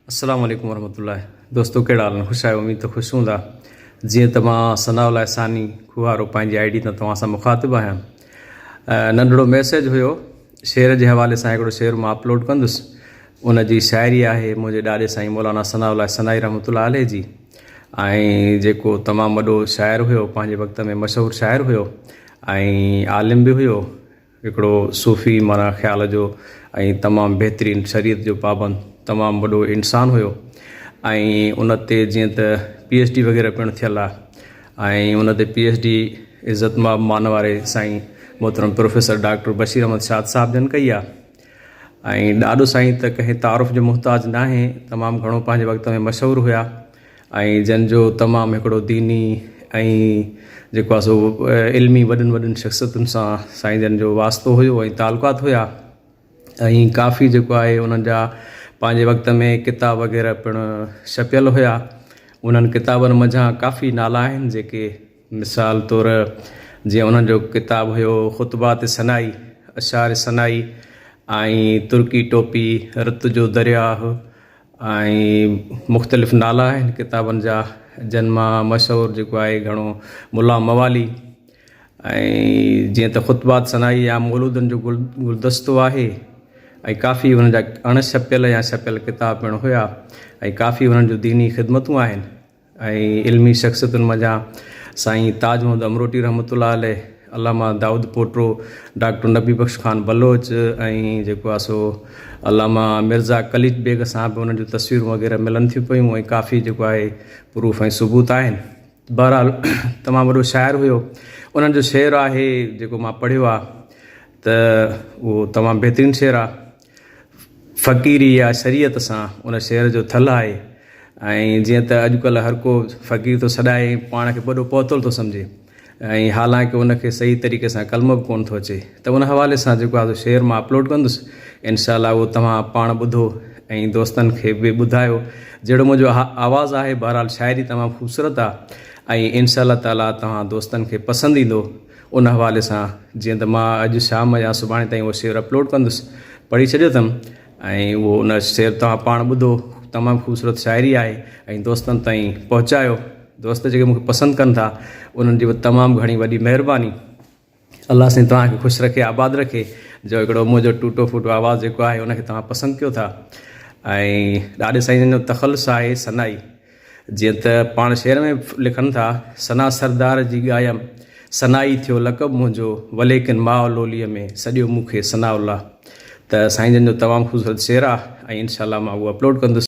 अस्सलाम वालेकुम वरहमतुल्लाह। दोस्तों कहिड़ा हाल आहिनि? ख़ुशि आहियो? उमेद त ख़ुशि हूंदा। जीअं त मां सनाउल्लाह सानी खुवारो पंहिंजी ID तां तव्हां सां मुखातिबु आहियां। नंढिड़ो मैसेज हुयो शेर जे हवाले सां, हिकिड़ो शेर मां अपलोड कंदुसि। उन जी शाइरी आहे मुंहिंजे ॾाॾे साईं मौलाना सनाउल्लाह सनाई रहमतुल्लाह अलैह जी, ऐं जेको तमामु वॾो शाइर हुयो, पंहिंजे वक़्त में मशहूरु शाइर हुयो ऐं आलिम बि हुयो, हिकिड़ो सूफ़ी माना ख़्याल जो ऐं तमामु बहितरीनु शरीयत जो पाबंद तमामु वॾो इंसानु हुयो। ऐं उन ते जीअं त PhD वग़ैरह पिणु थियल आहे ऐं उन ते PhD इज़त मान वारे साईं मोहतरम प्रोफेसर डॉक्टर बशीर अहमद शाद साहिब जन कई आहे। ऐं ॾाढो साईं त कंहिं तारुफ़ जो मुहताज न आहे, तमामु घणो पंहिंजे वक़्त में मशहूरु हुया ऐं जंहिंजो तमामु हिकिड़ो दीनी ऐं जेको आहे सो इल्मी वॾनि वॾनि शख़्सियतुनि सां साईं जन जो वास्तो हुयो ऐं तालुकात हुया। ऐं काफ़ी जेको आहे उन्हनि जा पंहिंजे वक़्त में किताब वग़ैरह पिणु छपियल हुया। उन्हनि किताबनि मंझां काफ़ी नाला आहिनि जेके मिसाल तौरु जीअं उन्हनि जो किताबु हुयो ख़ुतबात सनाई, अशार सनाई ऐं तुर्की टोपी, रत जो दरियाह ऐं मुख़्तलिफ़ नाला आहिनि किताबनि जा, जिन मां मशहूरु जेको आहे घणो मुला मवाली ऐं जीअं त ख़ुतबात सनाई या मौलूदनि जो गुलदस्तो आहे ऐं काफ़ी उन्हनि जा अणछपियल या छपियल किताब पिणु हुया ऐं काफ़ी उन्हनि जो दीनी ख़िदमतूं आहिनि। ऐं इल्मी शख़्सियतुनि मंझां साईं ताज मोहम्मद अमरोटी रहमतुल्लाह अलैह, अल्लामा दाऊद पोटरो, डॉक्टर नबी बख्श ख़ान बलोच ऐं जेको आहे सो अल्लामा मिर्ज़ा कलीद बेग सां बि उन्हनि जूं तस्वीरूं वग़ैरह मिलनि थियूं पियूं ऐं काफ़ी जेको आहे प्रूफ ऐं सबूत आहिनि। बहरहाल तमामु वॾो शाइर हुयो। उन्हनि जो शेर आहे जेको मां पढ़ियो आहे त उहो तमामु बहितरीनु शेर आहे। फ़क़ीरी या शरीयत सां उन शेर जो थल आहे। ऐं जीअं त अॼुकल्ह हर को फ़क़ीर थो सॾाए, पाण खे वॾो पहुतल थो सम्झे ऐं हालांकि उनखे सही तरीक़े सां कलम बि कोन थो अचे, त उन हवाले सां जेको आहे शेर मां अपलोड कंदुसि। इनशाअल्लाह उहो तव्हां पाण ॿुधो ऐं दोस्तनि खे बि ॿुधायो। जहिड़ो मुंहिंजो आवाज़ु आहे, बहरहाल शाइरी तमामु ख़ूबसूरत आहे ऐं इनशाअल्लाह ताला तव्हां दोस्तनि खे पसंदि ईंदो। उन हवाले सां जीअं त मां अॼु शाम या सुभाणे ताईं उहो शेर अपलोड कंदुसि, पढ़ी छॾियो अथमि ऐं उहो उन शेर तव्हां पाण ॿुधो। तमामु ख़ूबसूरत शाइरी आहे ऐं दोस्तनि ताईं पहुचायो। दोस्त जेके मूंखे पसंदि कनि था उन्हनि जी बि तमामु घणी वॾी महिरबानी। अल्लाह साईं तव्हांखे ख़ुशि रखे, आबाद रखे। जो हिकिड़ो मुंहिंजो टूटो फूटो आवाज़ु जेको आहे उनखे तव्हां पसंदि कयो था। ऐं ॾाढे साईं जो तख़ल्लुस आहे सनाई, जीअं त पाण शेर में लिखनि था, सना सरदार जी ॻायमि, सनाई थियो लक़ब मुंहिंजो, वलेकिन माउ लोलीअ में सॼो मूंखे सनाउल्लाह। त साईं जन जो तमामु ख़ूबसूरत शेर आहे ऐं इनशाअल्लाह मां उहो अपलोड कंदुसि।